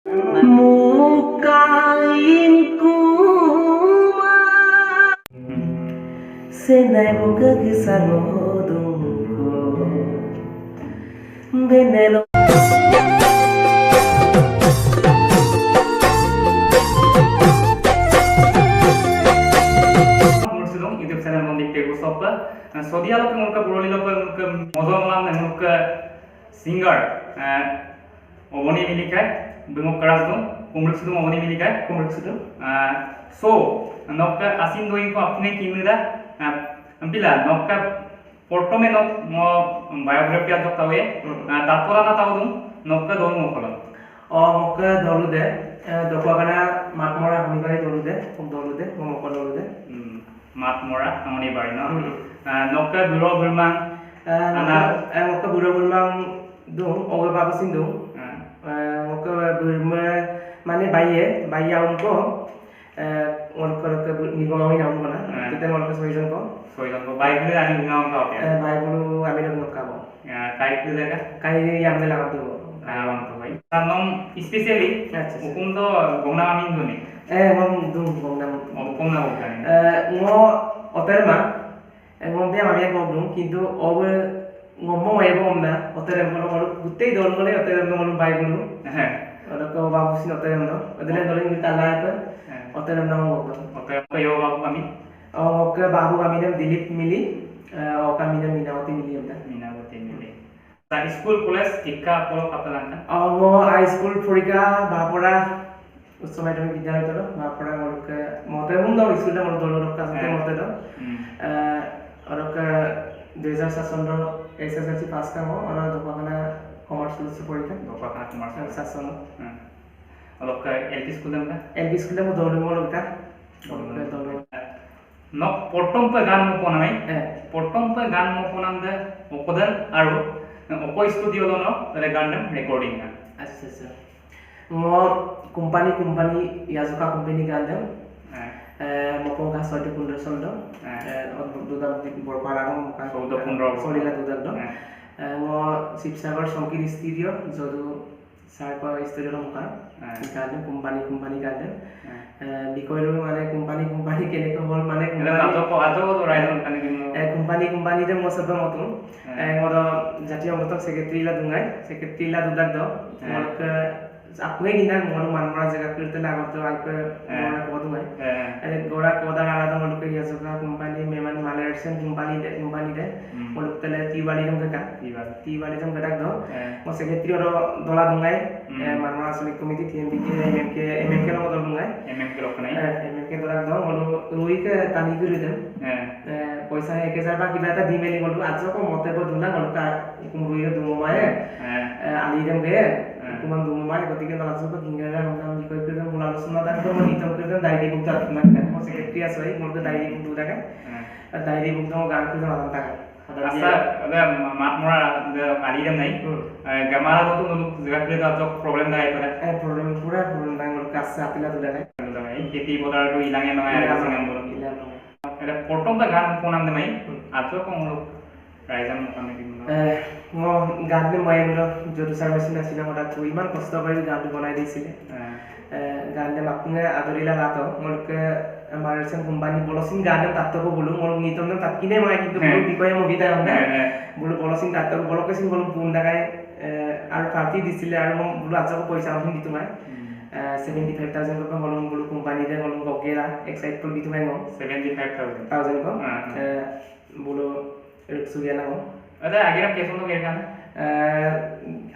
Mukain kuma senai boga kisang odungko benelo YouTube channel mon dikte go soppa sodia lok ngolka buroli lok ngolka modon lam ngolka singer oboni milika bengok keras dong kumruk sudung oboni milika kumruk sudung so nokka asin doing ko apne kimida ampila nokka portome nok mo biography ajok tawe tatpora na taw dum nokka dong mo kolon nokka dolude dokwana matmora hunibari dolude mo dolude matmora amoni bari no nokka buro burmang ana nokka buro burmang dong oge babasin dong nokka burma mane bayi aun ko nokka nigong naun ko na kita nokka soijon ko bayi bulu ani ngong ko bayi bulu ami dong nokka bo kai bulu ka kai yang mela ko awang to bai sanom especially hukum to gongna amin doni ngom dum gongna hukum na bokan ngo oterma ngom dia mami ko dum kintu over ngomong wae bom na oterem ko gutei dol mole oterem no bai bulu ora ko babu sin oterem no adele dol ni tala ko oterem no mo oterem ko yo babu kami ke babu kami dem dilip mili o kami dem minawati mili amta minawati mili sa school college শিক্ষা পলক আপনারা হাই school পরীক্ষা বাপরা উচ্চ মাধ্যমিক বিদ্যালয় তো বাপরা মলকে মতে মুন্দ স্কুলটা মল দলর কাছে মতে তো অরকা 2007 এসএসএলসি পাস কামো আর দোকানা কমার্স লসি পরীক্ষা দোকানা কমার্স শাসন অরকা এলপি স্কুলে মো দলর Malka দলর nok potom pe gan mo ponamai potom pe gan mo ponamda okodan aru oko studio lo no tale gandam recording na acha mo company yazuka company gandam mo ko ga sorte pundra soldo dudam borpara mo ka soldo pundra solila dudam do mo sipsagar sonkir studio jodu sarpa studio lo ka gandam company gandam bikoiro mane company keneko hol mane ato raidon kane company de mo sabba motun modo jatiyo motok secretary la dudak do molka apne gina mono manmara jaga kirte lagoto aipe gora ko dungai gora ko da ala do molka yasoka company meman malaysian company de molka tele tiwali dum gadak do mo secretary ro dola dungai manmara suli committee mmk lo do dungai mmk lo kanai mmk dola do molu rui ke tani guru dem পয়সা 1000 বা কিবা এটা দি মেলি গলো আজক মতে বদুনা গলকা কুমরুইরে দুমমায়ে আলি them গে কুমান দুমমায়ে গতিকে আজক গিংগরা নাম কি কই করে মোলা আলোচনা দান তো নিতম করে ডাইরি বুক আপনা মো সেক্রেটারি আছে মোর ডাইরি বুক দু টাকা ডাইরি বুক দাও গান করে মাদান টাকা আচ্ছা মাতমরা আলি দেম নাই গামারা তো নুলু জায়গা করে আজক প্রবলেম নাই পড়ে প্রবলেম পুরা প্রবলেম নাই মোর কাছে আপিলা দু টাকা কেতি বদার তো ইলাঙে নয় আর সিঙ্গাম বলো ada potong ta gan ponam de mai ato ko ngolo raizam kami di ngo gan de mai ngolo jodu service na sina moda tu iman kosto bari gan banai disile gan de makne adorila lato ngolke American company bolosin gan de tatto ko bulu ngolo ngitom de tatkine mai kintu bulu bikoy mo bida onda bulu bolosin tatto ko bolokesin bolu punda kai ar party disile ar mo bulu aja ko paisa asin ditu mai 75,000 ko ngolong bulu company de ngolong gogera excite ko bitu mai ngom 75,000 ko bulu sugiya na ko ada agira keson to gera kana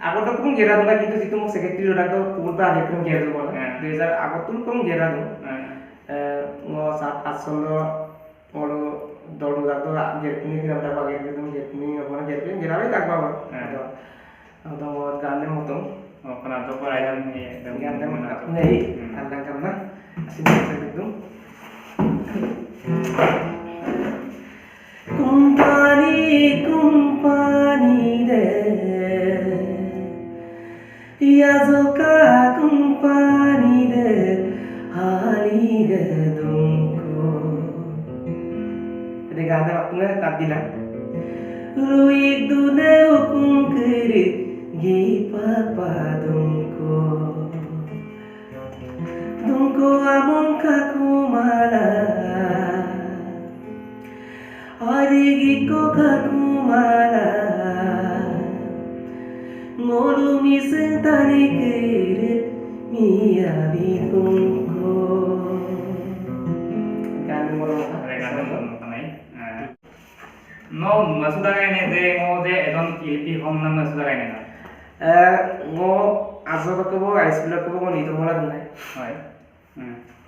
agoto kum gera dola kintu jitu mo secretary ora to purta agekum gera do bola 2000 agotul kum gera do mo 7-8 lo olo dodu da to gerkini kira ta bage dum gerkini apona gerkini gera bai tak baba ado gane motom kana to por ayam ni gandam ngai andang kamna asin sedum company de yazuka company de hali de dumko de gandam apna tabdila rui dune hukum kiri gi papadumko tanikir miyabi tungko gandum mo no masudagay ne de mo de edon ilpi hom na masudagay ne ngo azo bakabo ice block ko nito mola dunai হয়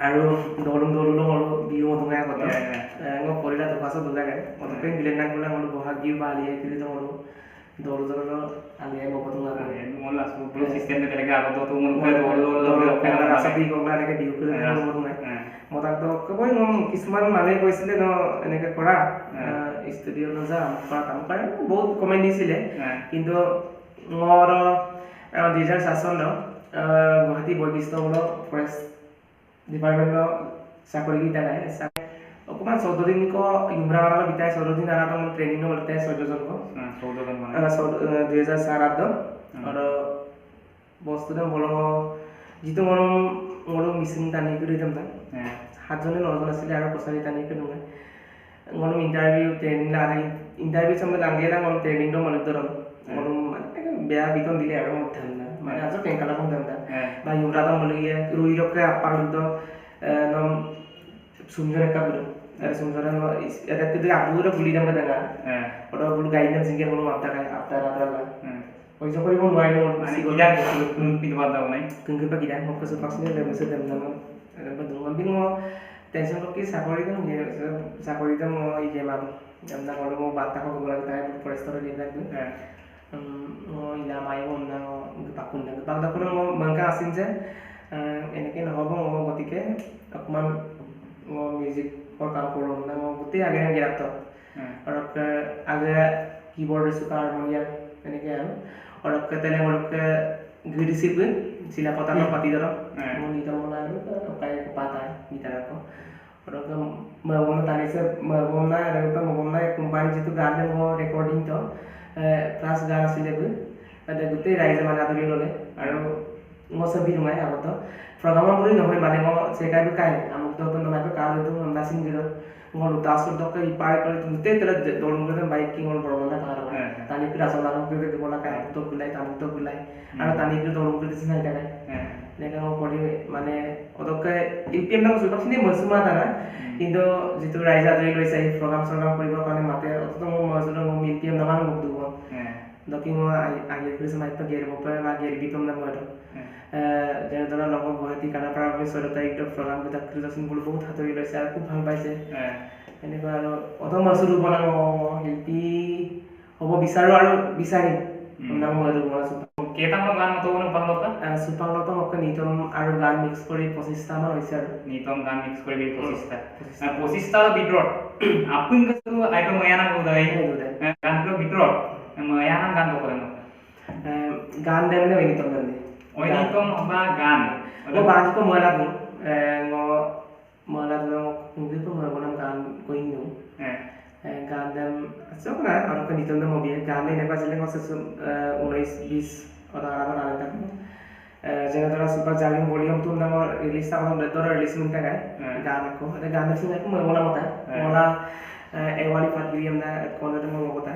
আৰু দলুং Bihu dungai কত ngo porila to paso dungai কত কে Guillain না গলা ngo Bohag Bihu বালিয়ে কিলি তো ngo দল আলিয়ে mo patunga mo la su pro system de pelega ago to mo ke dol ৰাস্তাদি গলা এনেকে বিহু কৰি mo dungai মতাক তো কবই ngo কিছুমান মানে কৈছিলে ন এনেকে কৰা ষ্টুডিও ন যা কৰা কাম কৰে বহুত কমেন্ট দিছিলে কিন্তু মোৰ 2007 গুৱাহাটী বৈশিষ্ট্যমূলক ফৰেষ্ট ডিপাৰ্টমেণ্টৰ চাকৰি কেইটা নাই অকণমান 14 দিন ইমৰানৰ বিতাই 14 দিন আৰাম ট্ৰেইনিং বলতে 14 জন 2007 আৰু বস্তুটো বলো যিটো মোৰ মিছিং টানি কৰি দিম তা 7 জনে 9 জন আছিল আৰু কছাৰী টানি কৰি নহয় মোৰ ইন্টাৰভিউ ট্ৰেইনিং লাগে ইন্টাৰভিউ সময় লাগেলা মোৰ ট্ৰেইনিংটো মনত ধৰম মোৰ বেয়া বিতন দিলে আৰু মোৰ ধান না মানে আজ টেংকালা কোন ধান বা ইমৰানৰ মলিয়ে রুইরকে আপান্ত নম সুন্দর কাবলো আর সুন্দর এটা কিন্তু আবুরে বুলি দাম দাঙ্গা ওটা বল গাইনা জিঙ্গে বল মাপটা গায় আপনার আদালা ওই যে করিব নয়নো মানে গিলা পিতবা দাও নাই কিন্তু বা গিলা মক কিছু পাছনে লেমসে দাম দাম বদুম বিং টেনশন কি চাকরি দাম ইয়ে মাম আমরা বড় বার্তা কো বলা তাই ফরেস্টর দিন লাগবে ইলা মাইও না পাকুন না বাগদা কোন মাঙ্কা আসিন যে এনেকে নহব মই গতিকে অকমান মিউজিকৰ কাম কৰোঁ মানে মই গোটেই আগে গিৰাত আৰু আগে কিবোৰ্ড ৰিচুকা হাৰমনিয়াম এনেকে আৰু তেলে মৰকে গিৰিছিপ চিলা পতানো পাতি দৰ মই নিত মনা আৰু কাই পাতা গিটাৰক আৰু মই তানিছে মনা আৰু মনা কোম্পানী যেটো গানে মই ৰেকৰ্ডিং তো প্লাস গান আছিলে তাতে গোটেই ৰাইজে মানে আদৰি ললে আৰু মই সবি নহয় আগত প্ৰগ্ৰামৰ বুলি নহয় মানে মই চেকাই কাই আমুক তো নহয় কাৰো তো আমৰা সিংগিৰ মই লুটাসৰ দকে ইপাৰ কৰি গোটেই তলে দলুংতে বাইকিংৰ বৰমনা কাৰো তানি কি ৰাজলাৰ কৰি দিব লাগে তো বুলাই তামুক তো বুলাই আৰু তানি কি দলুং কৰি দিছ নাই তাই নেকা মই কৰি মানে অদকে ইপিএম নাম সুবাসিনি মসুমা দানা কিন্তু যেটো ৰাইজ আদৰি লৈছে এই প্ৰগ্ৰাম কৰিবৰ কাৰণে মাতে অত মই মজুৰ মই ইপিএম নাম মোক দিব দকি মই আগে কৰি সমাইত গেৰ বপে বা গেৰ বিকম না মই যেনে ধৰা লগৰ গুৱাহাটী কানাপাৰা হৈ 16 তাৰিখৰ প্ৰগ্ৰাম কিটা ক্ৰিয়েচন বল বহুত হাতৰি লৈছে আৰু খুব ভাল পাইছে এনেকুৱা আৰু অত মাছুৰ বনাম শিল্পী হ'ব বিচাৰো আৰু বিচাৰিম নাম মই বনাছো কেইটামান গান মতবনো পাহলতা সুপাংলত মোক নিতম আৰু গান মিক্স কৰি 25 টা মান হৈছে আৰু নিতম গান মিক্স কৰি 25 টা ভিতৰত আপুন গছটো আইটো ময়ানা গদাই গানটো ভিতৰত ময়ানা গান বকলেন গান দেমনে নিতম গান ওই নিতম বা গান ও বাজকো ময়লা দু ময়লা দু কিন্তু তো মই বনাম গান কইন দু গান দেম সবনা আৰু নিতম দম বি গান এনেকুৱা ছিলে কছে 19 20 অদা আগত আনে তাক যেনে ধৰা সুপাৰ জালিং ভলিউম টু নামৰ ৰিলিজ টা হল দৰ ৰিলিজ মিনটা গায় গান আকো এটা গান শুনে মই বলা মতা বলা এৱালি পাটগিৰিম না কোনতে মই মতা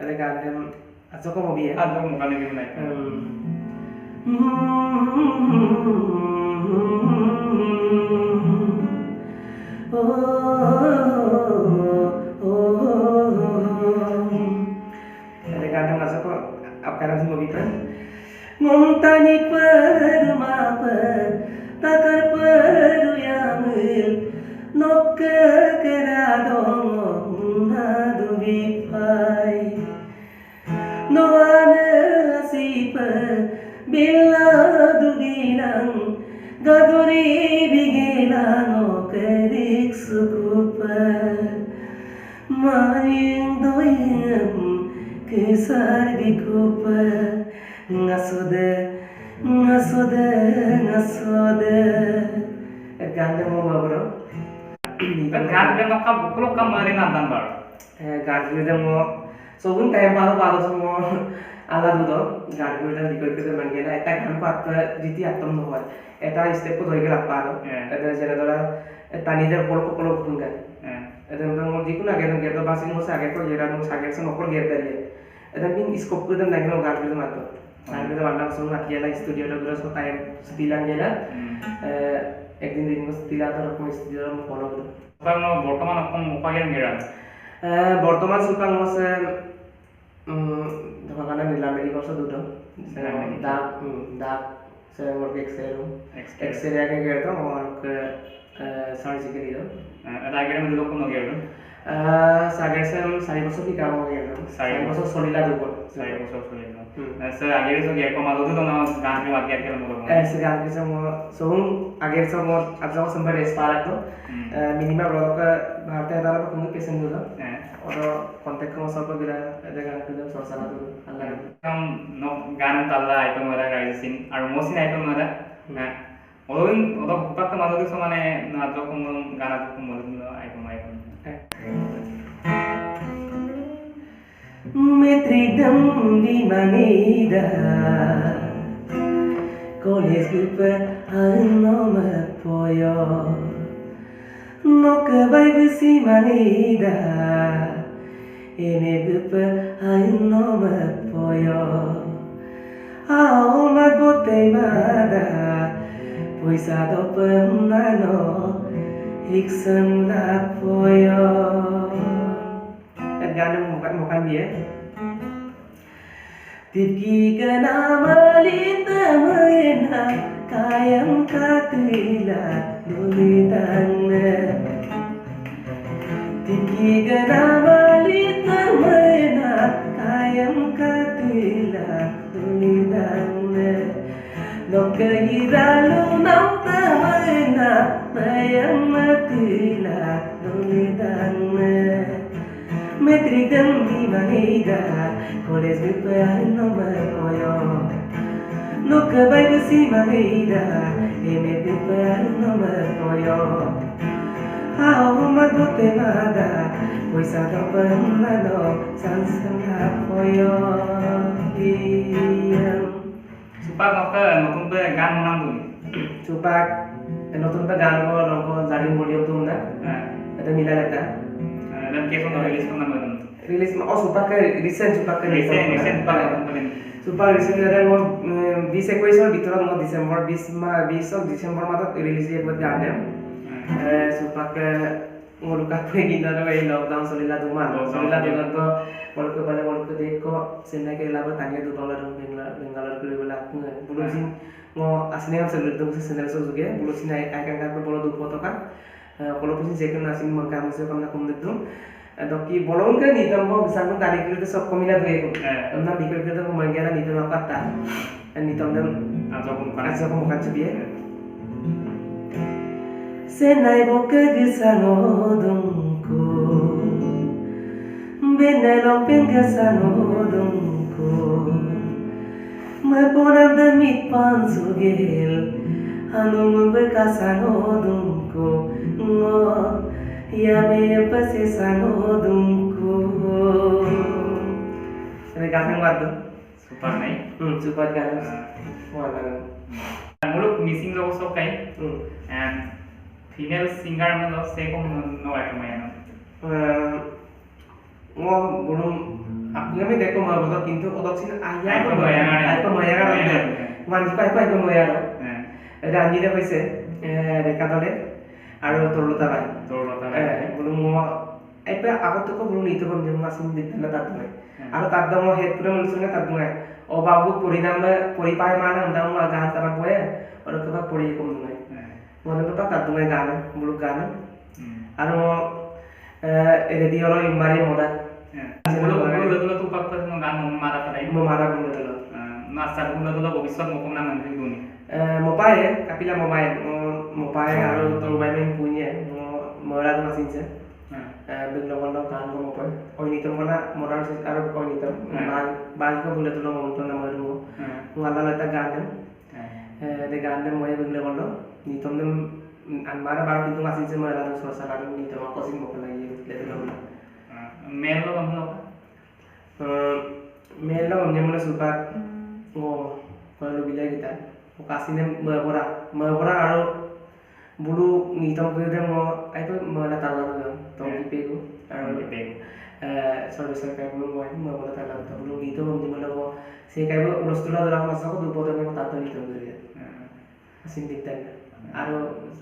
এটা গান দেম আজকো মবি আজকো মকানে বি নাই kadang rasa kok apakah semua bisa ngontani permapa takar peru yang nok keradong adu bipai no ana sipa bila duginang gaduri bigela no kerik sukupa maring doyam kesar bikupa ngasode ganda mo mabro গান Ben কা বকলো কা মারি না দানবার গান গিয়ে mo sobun time paro mo ala dudo গান গিয়ে বিকয় করে মান গেলা এটা গান পাত রীতি আত্ম নহয় এটা স্টেপ কো ধরে গেলা পারো এটা যেটা ধরা তানিদের বড় কপলো ফুঙ্গা এটা mo যিকোনো আগে গেট বাসিং mo আগে কো গেরা mo সাগে সে নকর গেট দাঁড়িয়ে এটা বিন স্কোপ করে দেন লাগলো গান গিয়ে মাত্র Sampai itu mandang semua mati lah studio ada beras kok time setilan dia lah. একদিন দিন স্তিলা তো স্তুডিওর ফলো করি কারণ বর্তমান অকম উপায়ের মেরা বর্তমান সুপাং আছে ধরকানা নিলামেরি করছে দুটো দাগ দাগ সেমর এক্সরে আগে গেতো আর সার্জিক্যাল দিও আগের মধ্যে কোন গেল সাগের সেম 4 বছর কি কাম হয়ে গেল 4 বছর সলিলা দুপুর 4 বছর সলিলা স্যার আগের সব এক মাদুদি তো না গান কে বাদ গেল মতো সে গান কে সব সোম আগের সব আজও সম্ভব রেসপারা তো মিনিমাম রক ভারতে দালা কোন পেশেন্ট গুলো और कांटेक्ट को सब गिरा एदा गान के सरसाला तो अल्लाह हम नो गान ताला आइटम वाला राइजिंग और मोसिन आइटम वाला ओइन ओदा पक्का मादुदी सो माने ना जो को गाना जो को मोदन item Metridam di manida Koles gupa anoma poyo Noka vai busi manida Ene gupa anoma poyo Ao magbote mada Poisa do pemano Iksam la poyo Ganem bukan dia. Tiki kena melita mena kayam katila dulitangna. Tiki kena melita mena kayam katila dulitangna. Noka iralu namta mena mayam matila dulitangna. Metridam di manida Koles gupa anoma koyo Nuka bai busi manida Eme gupa anoma koyo Hao magbote mada Poisa kapan mano Sansana koyo Supak noka notun pe gan monam dulu Supak notun pe gan ko noko jaring modium tu na Ada milalata dan keso no release kona madam release oh supak recent supak recent supak recent ada mo 20 equation bitorat mo December 20 December matat release ye buat ganem supak ngorukat pegina do ei lockdown solila duman to molko bale molko dekko senna ke laba tanya $2 bengalar kuri bala bulusin ngo asne am selur dum se senel so juge bulusin ai kan ka bolo du foto ka kalau pun second nasin mangka musuh kamna kumdum doki bolong kan ni tambo bisa pun tadi kita sok komina tuh itu karena dikir kita pemanggilan itu apa tak dan itu aja bukan sebiar senai boka gisano dongku benelong pengasano dongku maponan damit pansugel anu membekasano dongku ngo yame pase sano dungku ini gampang banget super naik super kan wala muluk missing lo so kai and female singer lo se ko no item ya ngo belum aku nggak deko mau betul kintu otak sini ayah apa moyangan ada wanita apa moyangan ada anjing apa sih rekadole আৰু তৰলতা বাই বলু ম এটা আগত তো বলু নিতে বম যেমন আসিন দিতে না তাত নাই আৰু তাত দম হেড পুরা মলসনে তাত নাই ও বাবু পরিণাম পরিপায় মান আমরা গান তারা বয়ে আর কবা পড়ি কম নাই মনে তো তাত নাই গান বলু গান আৰু রেডিও লো ইমারি মোদা বলু বলু তো পাক পাক গান মারা তাই মারা বলু তো না সার বলু তো ভবিষ্যৎ মকম না মন্দির দুনি mopaye kapila mopaye আৰু তৰবাই মেন পুনিয়ে মৰা দম আছিনছে বেগলগল গান কম mopaye অনিতম না মৰাৰ আৰু অনিতম বাল কো বলে তো মন্ত্ৰ নাম আৰু ngala lata গান de গান মই বেগলগল নিতম দম আনমাৰা বাৰ কিন্তু আছিনছে মৰা দম সরসালা নিতম কসিন মকলা ইয়ে লেদল মেলো আমলো মেলো যেমন সুপাক ও কলো বিলাই গিতা kasine mabora aro bulu ni tong kede mo ai to mala tala to ki pego আৰু সর্বেশ্বর কাইবো মই বলে তালাম তো বলো নিতো মন্দি বলো সেই কাইবো রস্তুলা দরা মাসা কো দুপদে মে তাতো নিতো গরিয়া আসিন দিতেন আর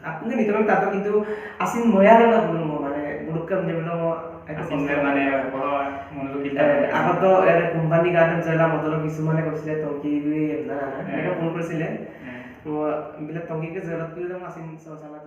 আপনি নিতো মে তাতো কিন্তু আসিন ময়ার না বলো মানে বুলুকাম যে বলো আসিন মানে বড় মনোযোগ দিতে আগত এর কোম্পানি গার্ডেন জেলা মতল কিছু মানে কইছিলে তংকি না এটা ফোন করেছিলেন বিলে তংকি কে জেলাত করে আসিন সালা